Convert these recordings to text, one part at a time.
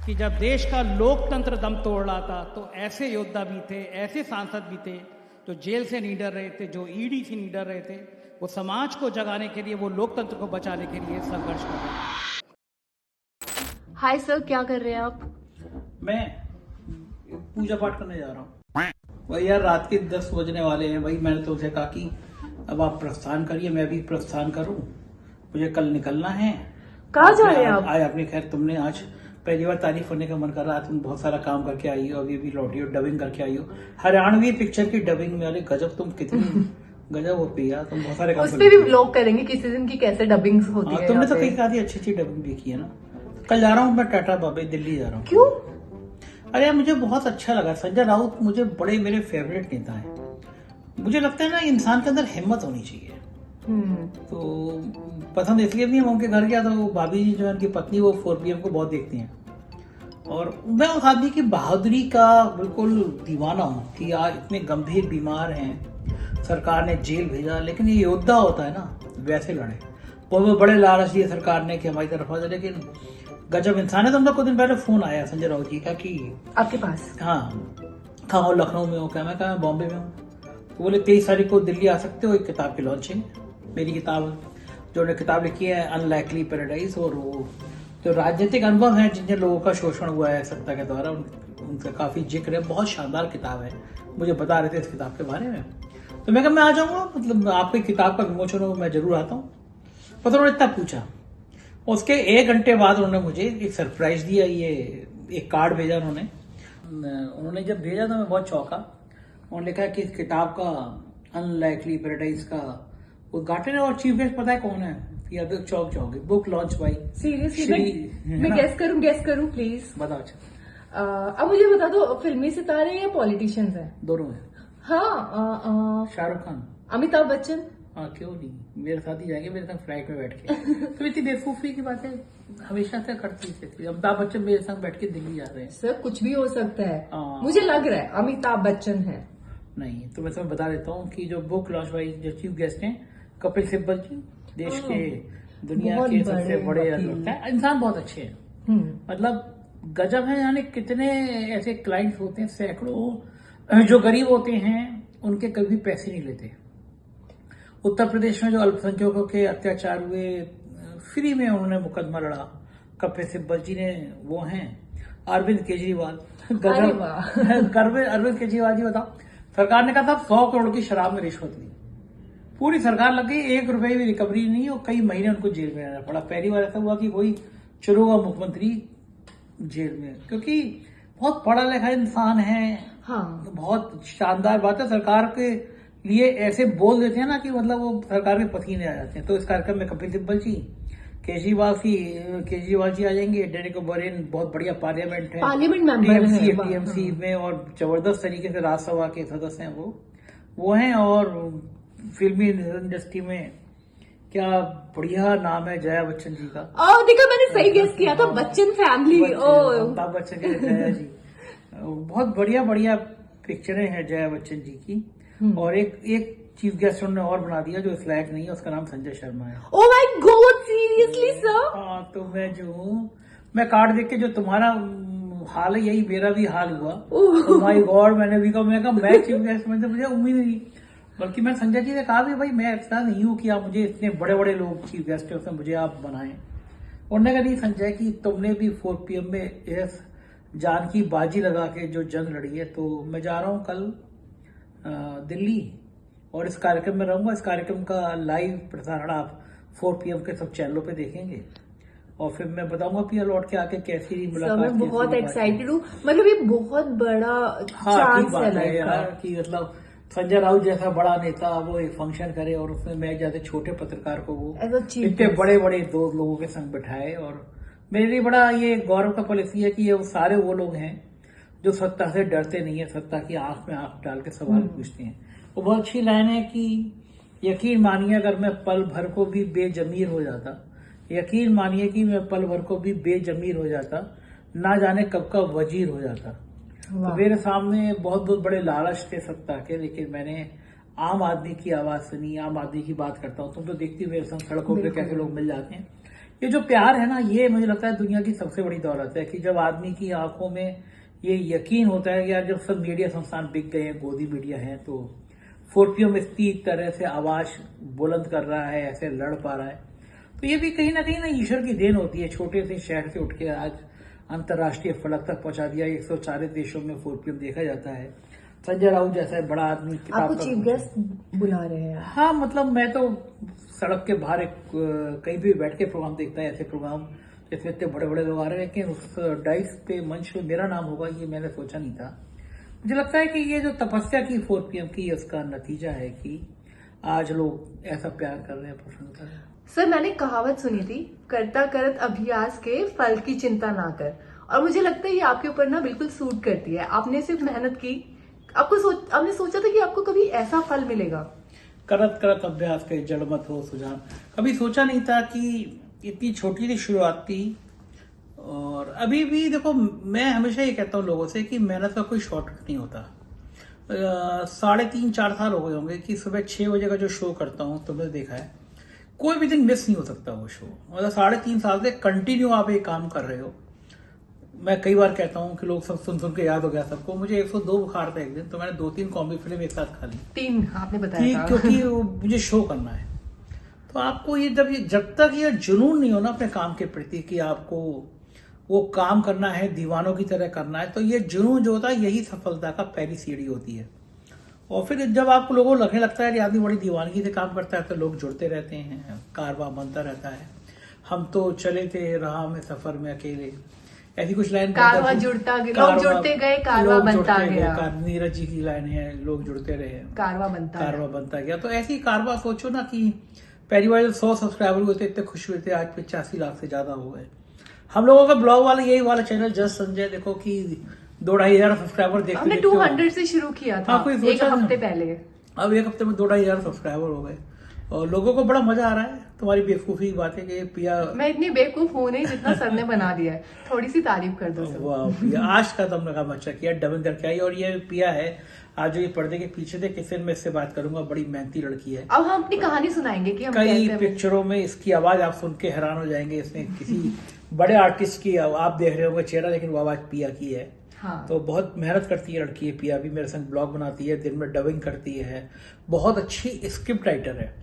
कि जब देश का लोकतंत्र दम तोड़ रहा था तो ऐसे योद्धा भी थे, ऐसे सांसद भी थे जो जेल से नहीं डर रहे थे, जो ईडी से नहीं डर रहे थे। वो समाज को जगाने के लिए, वो लोकतंत्र को बचाने के लिए संघर्ष कर रहे थे। हाय सर, क्या कर रहे हैं आप? मैं पूजा पाठ करने जा रहा हूँ। वही यार, रात के 10 बजने वाले हैं। वही मैंने तो उसे कहा कि अब आप प्रस्थान करिए, मैं भी प्रस्थान करूँ, मुझे कल निकलना है। कहाँ जा रहे हैं आप? आए अपनी खैर, तुमने आज पहली बार तारीफ होने का मन कर रहा। तुम बहुत सारा काम करके आई हो, अभी भी लौटी हो, डबिंग करके आई हो हरियाणवी पिक्चर की डबिंग में। अरे गजब, तुम कितनी गजब हो पिया, तुम बहुत सारे काम उस पे भी व्लॉग करेंगे किसी दिन की कैसे डबिंग होती है। तुमने तो कई आधी अच्छी अच्छी डबिंग भी की है ना। कल जा रहा हूँ मैं टाटा बाबे, दिल्ली जा रहा हूँ। क्यों? अरे यार, मुझे बहुत अच्छा लगा। संजय राउत मुझे बड़े मेरे फेवरेट नेता हैं। मुझे लगता है ना, इंसान के अंदर हिम्मत होनी चाहिए। तो पसंद इसलिए भी हम उनके घर गया था। वो भाभी जी जो है, उनकी पत्नी, वो 4PM को बहुत देखती हैं। और मैं उस आदमी की बहादुरी का बिल्कुल दीवाना हूँ कि आज इतने गंभीर बीमार हैं, सरकार ने जेल भेजा, लेकिन ये योद्धा होता है ना, वैसे लड़े। वो बड़े लालच दिए सरकार ने कि हमारी तरफ आ जाए, लेकिन गजब इंसान है। तो हमको कुछ दिन पहले फोन आया संजय राउत जी का कि आपके पास? हाँ, कहाँ हो? लखनऊ में हो क्या? मैं कहा बॉम्बे में हूँ। तो बोले 23 तारीख को दिल्ली आ सकते हो, एक किताब की लॉन्चिंग। मेरी किताब, जो उन्होंने किताब लिखी है अनलाइकली पैराडाइज, और वो जो राजनीतिक अनुभव है जिन जिन लोगों का शोषण हुआ है सत्ता के द्वारा, उनका काफी जिक्र है। बहुत शानदार किताब है। मुझे बता रहे थे इस किताब के बारे में। तो मैं कहा मैं आ जाऊंगा, मतलब आपकी किताब का विमोचन हो, मैं जरूर आता हूँ। पर उन्होंने इतना पूछा। उसके 1 घंटे बाद उन्होंने मुझे एक सरप्राइज दिया। ये एक कार्ड भेजा उन्होंने जब भेजा तो मैं बहुत चौंका। उन्होंने लिखा कि इस किताब का अनलाइकली पैराडाइज का उद्घाटन है, और चीफ गेस्ट पता है कौन है? या तो चौक जाओगे, बुक लॉन्च बाई। सीरियसली मैं गेस करूं प्लीज? बताओ। अच्छा, अब मुझे बता दो, फिल्मी सितारे या पॉलिटिशियंस हैं? दोनों है। हाँ, शाहरुख खान, अमिताभ बच्चन। हाँ क्यों नहीं, मेरे साथ ही जाएंगे मेरे साथ फ्लाइट में बैठ के। तो इतनी बेवकूफी की बातें हमेशा से करती थी। अमिताभ बच्चन मेरे साथ बैठ के दिल्ली जा रहे हैं। सर कुछ भी हो सकता है, मुझे लग रहा है अमिताभ बच्चन है। नहीं, तो मैं तुम्हें बता देता हूँ कि जो बुक लॉन्च भाई, जो चीफ गेस्ट हैं कपिल सिब्बल जी, देश के दुनिया के सबसे बड़े इंसान, बहुत अच्छे हैं। मतलब गजब है। यानी कितने ऐसे क्लाइंट्स होते हैं, सैकड़ों, जो गरीब होते हैं, उनके कभी पैसे नहीं लेते। उत्तर प्रदेश में जो अल्पसंख्यकों के अत्याचार हुए, फ्री में उन्होंने मुकदमा लड़ा। कपिल सिब्बल जी ने, वो हैं अरविंद केजरीवाल। अरविंद केजरीवाल जी, बताओ, सरकार ने कहा था 100 करोड़ की शराब में रिश्वत ली, पूरी सरकार लग गई, 1 रुपए भी रिकवरी नहीं, और कई महीने उनको जेल में रहना पड़ा। पहली बार ऐसा हुआ कि कोई चुना हुआ मुख्यमंत्री जेल में, क्योंकि बहुत पढ़ा लिखा इंसान है। हाँ, बहुत शानदार बात है। सरकार के लिए ऐसे बोल देते हैं ना कि मतलब वो सरकार के पसीने आ जाते हैं। तो इस कार्यक्रम में कपिल सिब्बल जी, केजरीवाल जी आ जाएंगे। डेरेक ओब्रायन बहुत बढ़िया पार्लियामेंट मेंबर है टीएमसी में, और जबरदस्त तरीके से राज्यसभा के सदस्य हैं वो हैं। और फिल्मी इंडस्ट्री में क्या बढ़िया नाम है जया बच्चन जी का। देखा, मैंने सही गेस किया था, बच्चन फैमिली। अमिताभ बच्चन के जया जी, बहुत बढ़िया बढ़िया पिक्चरें हैं जया बच्चन जी की। और एक चीफ गेस्ट उन्होंने और बना दिया जो इस लायक नहीं है, उसका नाम संजय शर्मा है। Oh my God, seriously sir? हाँ, तो मैं जो हूँ, मैं कार्ड देख के, जो तुम्हारा हाल है यही मेरा भी हाल हुआ। तो माय गॉड, मैंने भी कहा, मैं चीफ गेस्ट में, मुझे उम्मीद नहीं। बल्कि मैं संजय जी ने कहा भी भाई, मैं ऐसा नहीं हूँ कि आप मुझे, इतने बड़े बड़े लोग चीफ गेस्ट हैं, मुझे आप बनाएं। उन्होंने कहा नहीं संजय, कि तुमने भी 4PM में इस जान की बाजी लगा के जो जंग लड़ी है। तो मैं जा रहा हूँ कल दिल्ली, और इस कार्यक्रम में रहूंगा। इस कार्यक्रम का लाइव प्रसारण आप 4PM के सब चैनलों पे देखेंगे, और फिर मैं बताऊंगा कि लौट के आके कैसी रही मुलाकात। मैं बहुत एक्साइटेड हूँ, मतलब ये बहुत बड़ा चांस है यार, कि मतलब संजय राउत जैसा बड़ा नेता वो एक फंक्शन करे, और उसमें मैं जैसे छोटे पत्रकार को वो इतने बड़े बड़े 2 लोगों के संग बिठाए। और मेरे लिए बड़ा ये गौरव का पल इसलिए कि ये सारे वो लोग हैं जो सत्ता से डरते नहीं है, सत्ता की आंख में आंख डाल के सवाल पूछते हैं। वो बहुत अच्छी लाइन है कि यकीन मानिए अगर मैं पल भर को भी बेजमीर हो जाता, यकीन मानिए कि मैं पल भर को भी बेजमीर हो जाता, ना जाने कब का वजीर हो जाता। तो मेरे सामने बहुत बहुत बड़े लालच थे सत्ता के, लेकिन मैंने आम आदमी की आवाज सुनी, आम आदमी की बात करता हूँ। तुम तो देखती हुए सड़कों पे कैसे लोग मिल जाते हैं। ये जो प्यार है ना, ये मुझे लगता है दुनिया की सबसे बड़ी दौलत है कि जब आदमी की आंखों में ये यकीन होता है कि यार जब सब मीडिया संस्थान बिक गए हैं, गोदी मीडिया है, तो 4PM इतनी तरह से आवाज बुलंद कर रहा है, ऐसे लड़ पा रहा है, तो ये भी कहीं ना ईश्वर की देन होती है। छोटे से शहर से उठ के आज अंतर्राष्ट्रीय फलक तक पहुंचा दिया। 140 देशों में 4PM देखा जाता है। संजय राउत जैसा बड़ा आदमी आपको चीफ गेस्ट बुला रहे हैं? हाँ, मतलब मैं तो सड़क के बाहर कहीं भी बैठ के प्रोग्राम देखता है, ऐसे प्रोग्राम जिसमें इतने बड़े बड़े लोग आ रहे हैं, लेकिन उस डाइस पे मंच पे मेरा नाम होगा ये मैंने सोचा नहीं था। मुझे लगता है कि ये जो तपस्या की 4PM की, उसका नतीजा है कि आज लोग ऐसा प्यार कर रहे हैं, पसंद कर रहे हैं। सर, मैंने कहावत सुनी थी, करता करत अभ्यास के फल की चिंता ना कर, और मुझे लगता है ये आपके ऊपर ना बिल्कुल सूट करती है। आपने सिर्फ मेहनत की, आपने सोचा था कि आपको कभी ऐसा फल मिलेगा? करत करत अभ्यास के जड़ मत हो सुजान। कभी सोचा नहीं था कि इतनी छोटी सी शुरुआत थी। और अभी भी देखो, मैं हमेशा ये कहता हूँ लोगों से कि मेहनत का कोई शॉर्टकट नहीं होता। 3.5-4 साल हो गए होंगे कि सुबह 6 बजे का जो शो करता हूँ, तुमने देखा है, कोई भी दिन मिस नहीं हो सकता वो शो। मतलब 3.5 साल से कंटिन्यू आप एक काम कर रहे हो। मैं कई बार कहता हूँ कि लोग सब सुन के याद हो गया सबको, मुझे 102 बुखार था एक दिन, तो मैंने 2-3 कॉमेडी फिल्म एक साथ खा ली। 3 आपने बताया था। क्योंकि मुझे शो करना है। तो आपको जब तक ये जुनून नहीं हो ना अपने काम के प्रति कि आपको वो काम करना है, दीवानों की तरह करना है, तो ये जुनून जो होता है यही सफलता का पहली सीढ़ी होती है। और फिर जब आपको लोगों को लगने लगता है कि आदमी बड़ी दीवानगी से काम करता है, तो लोग जुड़ते रहते हैं, कारवां बनता रहता है। हम तो चले थे राह में सफर में अकेले, ऐसी कुछ लाइन, कारवां जुड़ता गया, लोग जुड़ते गए, कारवां बनता गया। नीरज जी की लाइन है, लोग जुड़ते रहे, कारवां बनता गया। तो ऐसी कारवां सोचो ना कि पहली बार जब 100 सब्सक्राइबर हुए थे, इतने खुश हुए थे, आज 85 लाख से ज्यादा हो गए। हम लोगों का ब्लॉग वाला यही वाला चैनल जस्ट संजय, देखो कि 2-2.5 हजार सब्सक्राइबर देखते हमने 200 से शुरू किया था। हाँ, कोई एक हफ्ते पहले। अब एक हफ्ते में 2-2.5 हजार सब्सक्राइबर हो गए और लोगों को बड़ा मजा आ रहा है। तुम्हारी बेवकूफी की बात है कि पिया, मैं इतनी बेवकूफ हूं नहीं जितना सर ने बना दिया है। थोड़ी सी तारीफ कर दो सर। वाह पिया, आज का तुमने काम अच्छा किया, डबिंग करके आई। और ये पिया है आज जो ये पर्दे के पीछे थे, किसी में इससे बात करूंगा, बड़ी मेहनती लड़की है। अब हम अपनी कहानी सुनाएंगे कि हम कई पिक्चरों में इसकी आवाज आप सुन के हैरान हो जाएंगे। इसने किसी बड़े आर्टिस्ट की आप देख रहे होंगे चेहरा, लेकिन वो आवाज पिया की है। हाँ। तो बहुत मेहनत करती है लड़की है पिया भी। मेरे संग ब्लॉग बनाती है, दिन में डबिंग करती है, बहुत अच्छी स्क्रिप्ट राइटर है।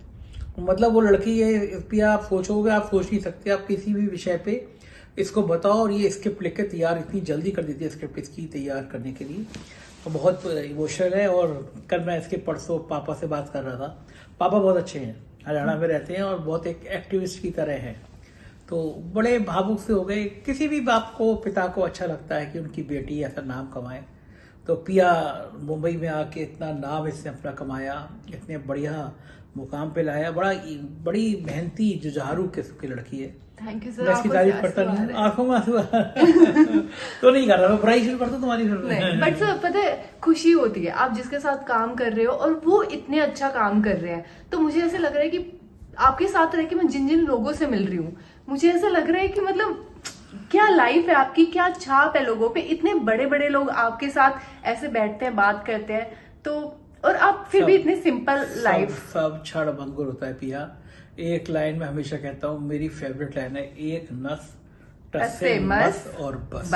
मतलब वो लड़की है पिया, आप सोचोगे, आप सोच नहीं सकते। आप किसी भी विषय पे इसको बताओ और ये स्क्रिप्ट लिख के तैयार इतनी जल्दी कर देती है स्क्रिप्ट इसकी तैयार करने के लिए। तो बहुत इमोशनल है। और कल मैं इसके परसों पापा से बात कर रहा था। पापा बहुत अच्छे हैं, हरियाणा में रहते हैं और बहुत एक एक्टिविस्ट की तरह हैं। तो बड़े भावुक से हो गए। किसी भी बाप को, पिता को अच्छा लगता है कि उनकी बेटी ऐसा नाम कमाए। तो पिया मुंबई में आके इतना नाम इसने अपना कमाया, इतने बढ़िया मुकाम पे लाया। बड़ी मेहनती जुझारू किस्म की लड़की है। Thank you sir. मैं इसकी तारीफ करता नहीं हूँ, आंखों में आंसू तो नहीं कर रहा, मैं बुराई शुरू करता हूँ तुम्हारी। बट सर पता है, खुशी होती है आप जिसके साथ काम कर रहे हो और वो इतने अच्छा काम कर रहे हैं। तो मुझे ऐसे लग रहा है कि आपके साथ रह के मैं जिन जिन लोगों से मिल रही हूँ, मुझे ऐसा लग रहा है कि मतलब क्या लाइफ है आपकी, क्या छाप है लोगों पे। इतने बड़े बड़े लोग आपके साथ ऐसे बैठते हैं, बात करते हैं, तो और आप फिर भी इतने सिंपल लाइफ। सब क्षण भंगुर होता है पिया। एक लाइन में हमेशा कहता हूँ, मेरी फेवरेट लाइन है, एक नस टस से मस और बस।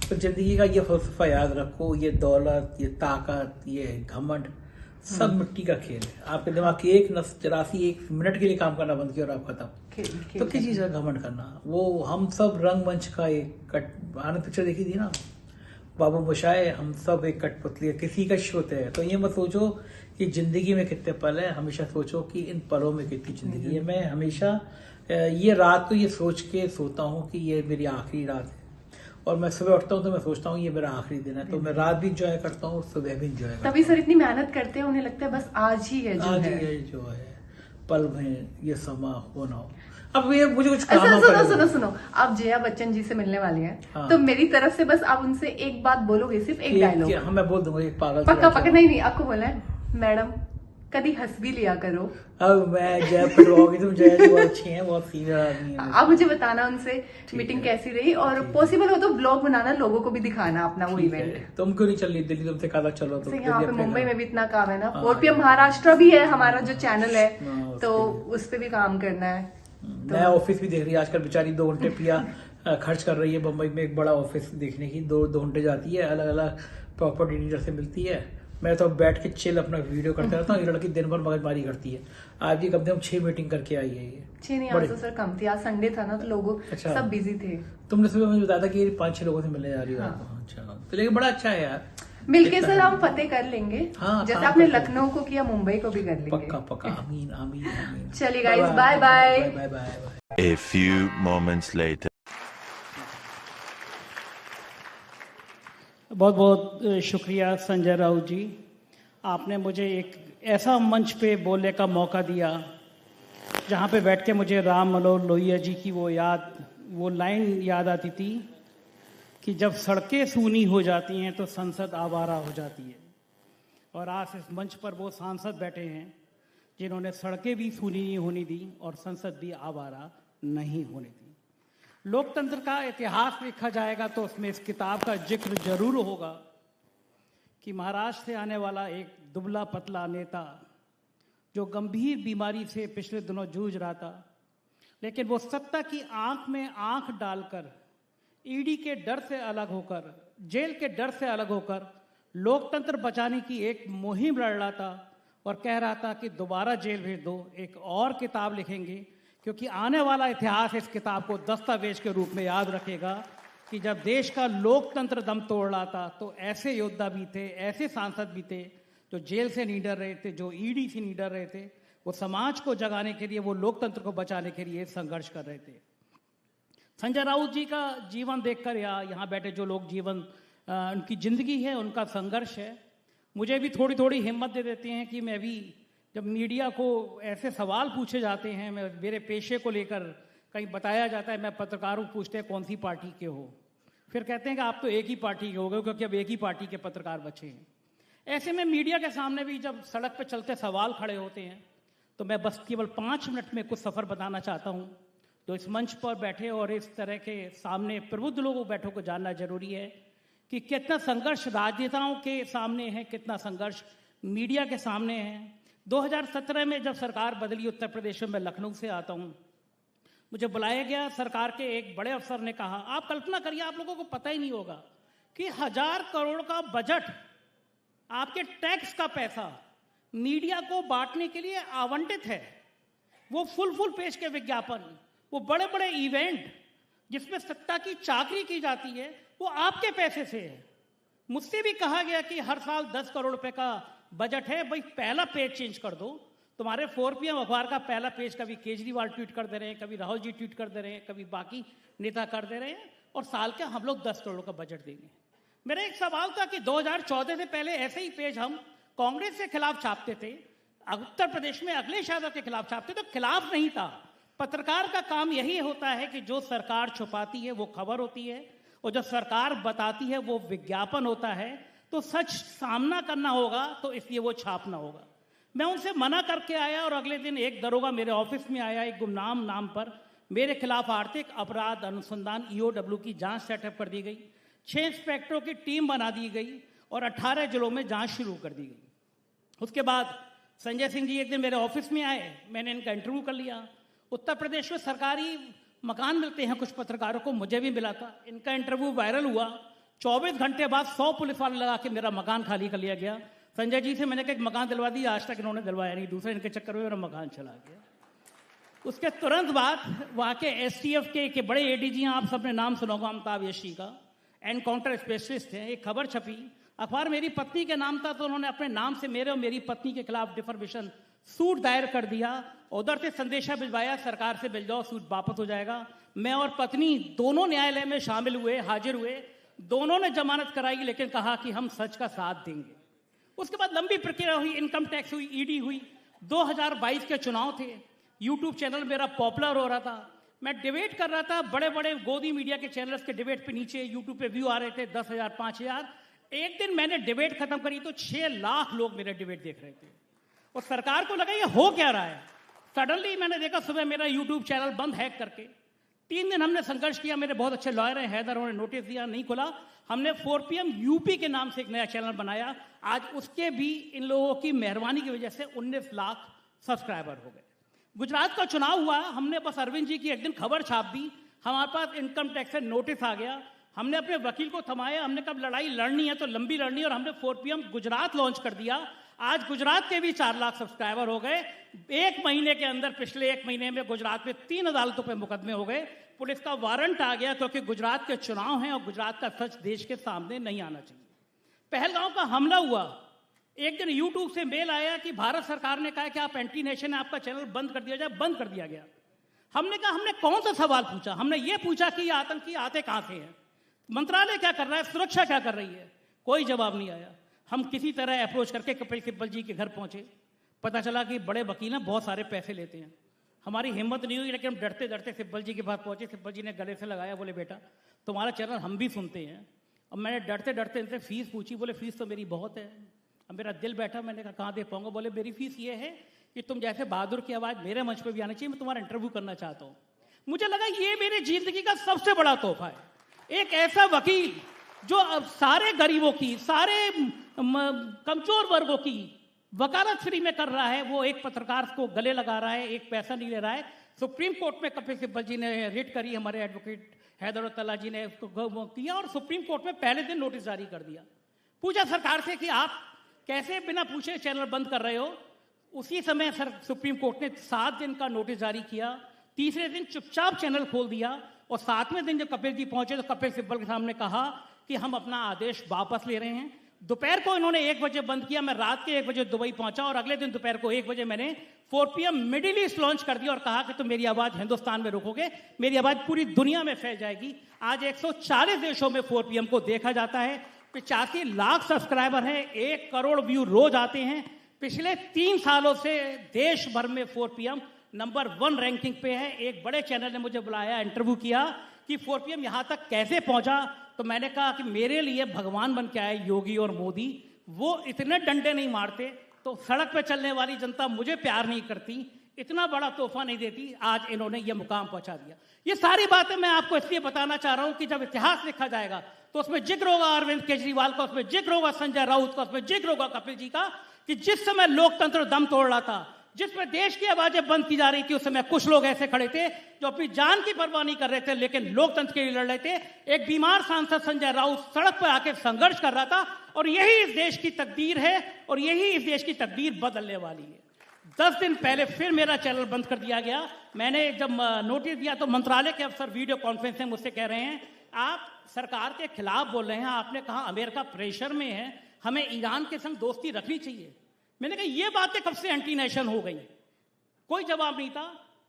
तो जिंदगी का ये फलसफा याद रखो, ये दौलत, ये ताकत, ये घमंड सब मिट्टी का खेल है। आपके दिमाग की एक नस जरा सी 1 मिनट के लिए काम करना बंद किया और आप खत्म। तो किसी चीज का घमंड करना, वो हम सब रंगमंच का एक कट आनंद पिक्चर देखी थी ना, बाबू मोशाय, हम सब एक कठपुतली, किसी का होते हैं। तो ये मत सोचो कि जिंदगी में कितने पल है, हमेशा सोचो कि इन पलों में कितनी जिंदगी है। मैं हमेशा ये रात को ये सोच के सोता हूँ कि ये मेरी आखिरी रात है। और मैं सुबह उठता हूँ तो मैं सोचता हूँ ये मेरा आखिरी दिन है। तो मैं रात भी इंजॉय करता हूँ, सुबह भी इंजॉय करता हूँ। तभी सर इतनी मेहनत करते हैं, उन्हें लगता है बस आज ही है जो है पल में ये समा हो ना हो। अब ये मुझे कुछ काम सुनो, आप जया बच्चन जी से मिलने वाली हैं। हाँ। तो मेरी तरफ से बस आप उनसे एक बात बोलोगे, सिर्फ एक डायलॉग। हाँ, मैं बोल दूंगा एक पागल पक्का नहीं, आपको बोला है मैडम कभी हंस भी लिया करो। अब मैं जया पटवाओगी, तुम जया जी बहुत अच्छी हैं, बहुत सीनियर आदमी है। आप मुझे बताना उनसे मीटिंग कैसी रही, और पॉसिबल हो तो ब्लॉग बनाना, लोगों को भी दिखाना अपना वो इवेंट। तुम क्यों नहीं चल रही दिल्ली, तुमसे कहा चलो। तो यहाँ पे मुंबई में भी इतना काम है ना। 4PM महाराष्ट्र भी है हमारा जो चैनल है, तो उस पर भी काम करना है। नया ऑफिस भी देख रही है आजकल बेचारी, 2 घंटे पिया खर्च कर रही है बम्बई में एक बड़ा ऑफिस देखने की, 2 घंटे जाती है, अलग अलग प्रॉपर्टी डीलर से मिलती है। मैं तो बैठ के चिल अपना वीडियो करता रहता हूँ, ये लड़की दिन भर मगजमारी करती है। आज भी कम से कम 6 मीटिंग करके आई है ये। 6 नहीं, आज तो सर कम थी, आज संडे था ना तो लोग अच्छा। सब बिजी थे। तुमने सुबह मुझे बताया था कि 5-6 लोगों से मिलने जा रही हो। हाँ। अच्छा, तो लेकिन बड़ा अच्छा है यार, मिलके सर हम फतेह कर लेंगे। हाँ, जैसे काम आपने करते लखनऊ को किया, मुंबई को भी कर लेंगे। पक्का पक्का, आमीन आमीन आमीन। चलिए guys, bye bye. Bye bye. A few moments later. बहुत बहुत शुक्रिया संजय राउत जी, आपने मुझे एक ऐसा मंच पे बोलने का मौका दिया जहाँ पे बैठ के मुझे राम मनोहर लोहिया जी की वो लाइन याद आती थी कि जब सड़कें सूनी हो जाती हैं तो संसद आवारा हो जाती है। और आज इस मंच पर वो सांसद बैठे हैं जिन्होंने सड़कें भी सूनी नहीं होने दी और संसद भी आवारा नहीं होने दी। लोकतंत्र का इतिहास लिखा जाएगा तो उसमें इस किताब का जिक्र जरूर होगा कि महाराष्ट्र से आने वाला एक दुबला पतला नेता जो गंभीर बीमारी से पिछले दिनों जूझ रहा था, लेकिन वो सत्ता की आंख में आंख डालकर, ईडी के डर से अलग होकर, जेल के डर से अलग होकर लोकतंत्र बचाने की एक मुहिम लड़ रहा था और कह रहा था कि दोबारा जेल भेज दो, एक और किताब लिखेंगे, क्योंकि आने वाला इतिहास इस किताब को दस्तावेज के रूप में याद रखेगा कि जब देश का लोकतंत्र दम तोड़ रहा था तो ऐसे योद्धा भी थे, ऐसे सांसद भी थे जो जेल से नहीं डर रहे थे, जो ईडी से नहीं डर रहे थे, वो समाज को जगाने के लिए, वो लोकतंत्र को बचाने के लिए संघर्ष कर रहे थे। संजय राउत जी का जीवन देखकर या यहाँ बैठे जो लोग उनकी जिंदगी है, उनका संघर्ष है, मुझे भी थोड़ी थोड़ी हिम्मत दे देते हैं कि मैं भी, जब मीडिया को ऐसे सवाल पूछे जाते हैं, मेरे पेशे को लेकर कहीं बताया जाता है, मैं पत्रकारों को पूछते हैं कौन सी पार्टी के हो, फिर कहते हैं कि आप तो एक ही पार्टी के हो गए क्योंकि अब एक ही पार्टी के पत्रकार बचे हैं। ऐसे में मीडिया के सामने भी जब सड़क पर चलते सवाल खड़े होते हैं तो मैं बस केवल 5 मिनट में कुछ सफ़र बताना चाहता हूँ। तो इस मंच पर बैठे और इस तरह के सामने प्रबुद्ध लोगों बैठों को जानना जरूरी है कि कितना संघर्ष राजनेताओं के सामने है, कितना संघर्ष मीडिया के सामने है। 2017 में जब सरकार बदली उत्तर प्रदेश में, मैं लखनऊ से आता हूँ, मुझे बुलाया गया। सरकार के एक बड़े अफसर ने कहा, आप कल्पना करिए, आप लोगों को पता ही नहीं होगा कि 1000 करोड़ का बजट, आपके टैक्स का पैसा मीडिया को बांटने के लिए आवंटित है। वो फुल पेज के विज्ञापन, वो बड़े बड़े इवेंट जिसमें सत्ता की चाकरी की जाती है, वो आपके पैसे से है। मुझसे भी कहा गया कि हर साल 10 करोड़ रुपए का बजट है, भाई पहला पेज चेंज कर दो। तुम्हारे 4 PM अखबार का पहला पेज कभी केजरीवाल ट्वीट कर दे रहे हैं, कभी राहुल जी ट्वीट कर दे रहे हैं, कभी बाकी नेता कर दे रहे हैं, और साल के हम लोग 10 करोड़ का बजट देंगे। मेरा एक सवाल था कि 2014 से पहले ऐसे ही पेज हम कांग्रेस के खिलाफ छापते थे, उत्तर प्रदेश में अखिलेश यादव के खिलाफ छापते, तो खिलाफ नहीं था। पत्रकार का काम यही होता है कि जो सरकार छुपाती है वो खबर होती है, और जो सरकार बताती है वो विज्ञापन होता है। तो सच सामना करना होगा, तो इसलिए वो छापना होगा। मैं उनसे मना करके आया और अगले दिन एक दरोगा मेरे ऑफिस में आया, एक गुमनाम नाम पर मेरे खिलाफ आर्थिक अपराध अनुसंधान EOW की जांच सेटअप कर दी गई, 6 इंस्पेक्टरों की टीम बना दी गई और 18 जिलों में जांच शुरू कर दी गई। उसके बाद संजय सिंह जी एक दिन मेरे ऑफिस में आए, मैंने इनका इंटरव्यू कर लिया। उत्तर प्रदेश में सरकारी मकान मिलते हैं कुछ पत्रकारों को, मुझे भी मिला था। इनका इंटरव्यू वायरल हुआ, 24 घंटे बाद 100 पुलिस वाले लगा के मेरा मकान खाली कर लिया गया। संजय जी से मैंने कहा मकान दिलवा दिया, आज तक इन्होंने दिलवाया नहीं, दूसरे इनके चक्कर में मेरा मकान चला गया। उसके तुरंत बाद वहाँ के STF के बड़े ADG हैं, आप सबने नाम सुना होगा, अमिताभ यशी का, एनकाउंटर स्पेशलिस्ट हैं। एक खबर छपी, अखबार मेरी पत्नी के नाम था, तो उन्होंने अपने नाम से मेरे और मेरी पत्नी के खिलाफ डिफर्मेशन सूट दायर कर दिया। उधर से संदेशा भिजवाया, सरकार से भिज जाओ, सूट वापस हो जाएगा। मैं और पत्नी दोनों न्यायालय में शामिल हुए, हाजिर हुए, दोनों ने जमानत कराई, लेकिन कहा कि हम सच का साथ देंगे। उसके बाद लंबी प्रक्रिया हुई, इनकम टैक्स हुई, ED हुई। 2022 के चुनाव थे, यूट्यूब चैनल मेरा पॉपुलर हो रहा था, मैं डिबेट कर रहा था, बड़े बड़े गोदी मीडिया के चैनल्स के डिबेट पे नीचे यूट्यूब पे व्यू आ रहे थे 10,000 5,000। एक दिन मैंने डिबेट खत्म करी तो 6 लाख लोग मेरे डिबेट देख रहे थे, और सरकार को लगा ये हो क्या रहा है। सडनली मैंने देखा सुबह मेरा यूट्यूब चैनल बंद, हैक करके। 3 दिन हमने संघर्ष किया, मेरे बहुत अच्छे लॉयर हैं हैदर, उन्होंने नोटिस दिया, नहीं खुला। हमने 4 PM UP के नाम से एक नया चैनल बनाया, आज उसके भी इन लोगों की मेहरबानी की वजह से 19 लाख सब्सक्राइबर हो गए। गुजरात का चुनाव हुआ, हमने बस अरविंद जी की एक दिन खबर छाप दी, हमारे पास इनकम टैक्स से नोटिस आ गया, हमने अपने वकील को थमाया, हमने कहा लड़ाई लड़नी है तो लंबी लड़नी है, और हमने 4PM गुजरात लॉन्च कर दिया। आज गुजरात के भी 4 लाख सब्सक्राइबर हो गए। एक महीने के अंदर, पिछले 1 महीने में गुजरात में 3 अदालतों पे मुकदमे हो गए, पुलिस का वारंट आ गया, क्योंकि गुजरात के चुनाव हैं और गुजरात का सच देश के सामने नहीं आना चाहिए। पहलगांव का हमला हुआ, एक दिन यूट्यूब से मेल आया कि भारत सरकार ने कहा कि आप एंटी नेशन है, आपका चैनल बंद कर दिया जाए। बंद कर दिया गया। हमने कहा हमने कौन सा सवाल पूछा? हमने ये पूछा कि ये आतंकी आते कहां से हैं, मंत्रालय क्या कर रहा है, सुरक्षा क्या कर रही है? कोई जवाब नहीं आया। हम किसी तरह अप्रोच करके कपिल सिब्बल जी के घर पहुंचे, पता चला कि बड़े वकील ना बहुत सारे पैसे लेते हैं। हमारी हिम्मत नहीं हुई, लेकिन हम डरते डरते सिब्बल जी के पास पहुंचे। सिब्बल जी ने गले से लगाया, बोले बेटा तुम्हारा चैनल हम भी सुनते हैं। अब मैंने डरते डरते इनसे फीस पूछी, बोले फीस तो मेरी बहुत है। अब मेरा दिल बैठा, मैंने कहा कहाँ दे पाऊंगा? बोले मेरी फीस ये है कि तुम जैसे बहादुर की आवाज़ मेरे मंच पे भी आनी चाहिए, मैं तुम्हारा इंटरव्यू करना चाहता हूँ। मुझे लगा ये मेरी जिंदगी का सबसे बड़ा तोहफा है। एक ऐसा वकील जो अब सारे गरीबों की, सारे कमजोर वर्गों की वकालत फ्री में कर रहा है, वो एक पत्रकार को गले लगा रहा है, एक पैसा नहीं ले रहा है। सुप्रीम कोर्ट में कपिल सिब्बल जी ने रिट करी, हमारे एडवोकेट हैदरतल्ला जी ने उसको किया, और सुप्रीम कोर्ट में पहले दिन नोटिस जारी कर दिया। पूछा सरकार से कि आप कैसे बिना पूछे चैनल बंद कर रहे हो? उसी समय सुप्रीम कोर्ट ने 7 दिन का नोटिस जारी किया। तीसरे दिन चुपचाप चैनल खोल दिया, और 7वें दिन जब कपिल जी पहुंचे तो कपिल सिब्बल के सामने कहा कि हम अपना आदेश वापस ले रहे हैं। दोपहर को इन्होंने 1 बजे बंद किया, मैं रात के 1 बजे दुबई पहुंचा, और अगले दिन दोपहर को 1 बजे मैंने 4PM मिडिल ईस्ट लॉन्च कर दिया और कहा कि तुम मेरी आवाज हिंदुस्तान में रोकोगे, मेरी आवाज पूरी दुनिया में फैल जाएगी। आज 140 देशों में 4PM को देखा जाता है। 85 लाख सब्सक्राइबर है, 1 करोड़ व्यू रोज आते हैं। पिछले 3 सालों से देश भर में 4PM नंबर 1 रैंकिंग पे है। एक बड़े चैनल ने मुझे बुलाया, इंटरव्यू किया कि 4PM यहां तक कैसे पहुंचा, तो मैंने कहा कि मेरे लिए भगवान बन के आए योगी और मोदी। वो इतने डंडे नहीं मारते तो सड़क पे चलने वाली जनता मुझे प्यार नहीं करती, इतना बड़ा तोहफा नहीं देती। आज इन्होंने ये मुकाम पहुंचा दिया। ये सारी बातें मैं आपको इसलिए बताना चाह रहा हूं कि जब इतिहास लिखा जाएगा तो उसमें जिक्र होगा अरविंद केजरीवाल का, उसमें जिक्र होगा संजय राउत का, उसमें जिक्र होगा कपिल जी का, कि जिस समय लोकतंत्र दम तोड़ रहा था, जिसमें देश की आवाजें बंद की जा रही थी, उस समय कुछ लोग ऐसे खड़े थे जो अपनी जान की परवाह नहीं कर रहे थे, लेकिन लोकतंत्र के लिए लड़ रहे थे। एक बीमार सांसद संजय राउत सड़क पर आकर संघर्ष कर रहा था, और यही इस देश की तकदीर है, और यही इस देश की तकदीर बदलने वाली है। 10 दिन पहले फिर मेरा चैनल बंद कर दिया गया। मैंने जब नोटिस दिया तो मंत्रालय के अफसर वीडियो कॉन्फ्रेंस में मुझसे कह रहे हैं आप सरकार के खिलाफ बोल रहे हैं, आपने कहा अमेरिका प्रेशर में है, हमें ईरान के संग दोस्ती रखनी चाहिए। मैंने कहा ये बातें कब से एंटी नेशन हो गई? कोई जवाब नहीं था।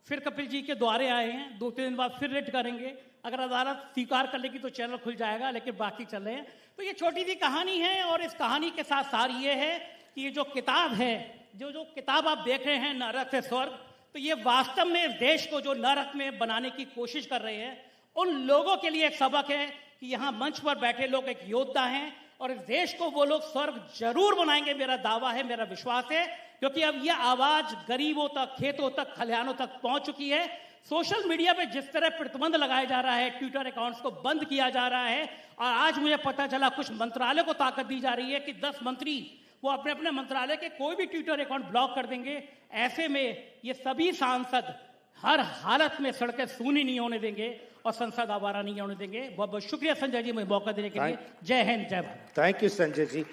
फिर कपिल जी के द्वारे आए हैं, 2-3 दिन बाद फिर रिट करेंगे, अगर अदालत स्वीकार कर लेगी तो चैनल खुल जाएगा, लेकिन बाकी चल रहे हैं। तो ये छोटी सी कहानी है, और इस कहानी के साथ सार ये है कि ये जो किताब है, जो किताब आप देख रहे हैं नरक से स्वर्ग, तो ये वास्तव में इस देश को जो नरक में बनाने की कोशिश कर रहे हैं उन लोगों के लिए एक सबक है कि यहाँ मंच पर बैठे लोग एक योद्धा हैं, और इस देश को वो लोग स्वर्ग जरूर बनाएंगे। मेरा दावा है, मेरा विश्वास है, क्योंकि अब यह आवाज गरीबों तक, खेतों तक, खलिहानों तक पहुंच चुकी है। सोशल मीडिया पे जिस तरह प्रतिबंध लगाया जा रहा है, ट्विटर अकाउंट्स को बंद किया जा रहा है, और आज मुझे पता चला कुछ मंत्रालय को ताकत दी जा रही है कि 10 मंत्री वो अपने अपने मंत्रालय के कोई भी ट्विटर अकाउंट ब्लॉक कर देंगे। ऐसे में ये सभी सांसद हर हालत में सड़कें सूनी नहीं होने देंगे और संसद आवारा नहीं होने देंगे। बहुत बहुत शुक्रिया संजय जी, मुझे मौका देने के लिए। जय हिंद, जय Bharat. Thank you Sanjay ji.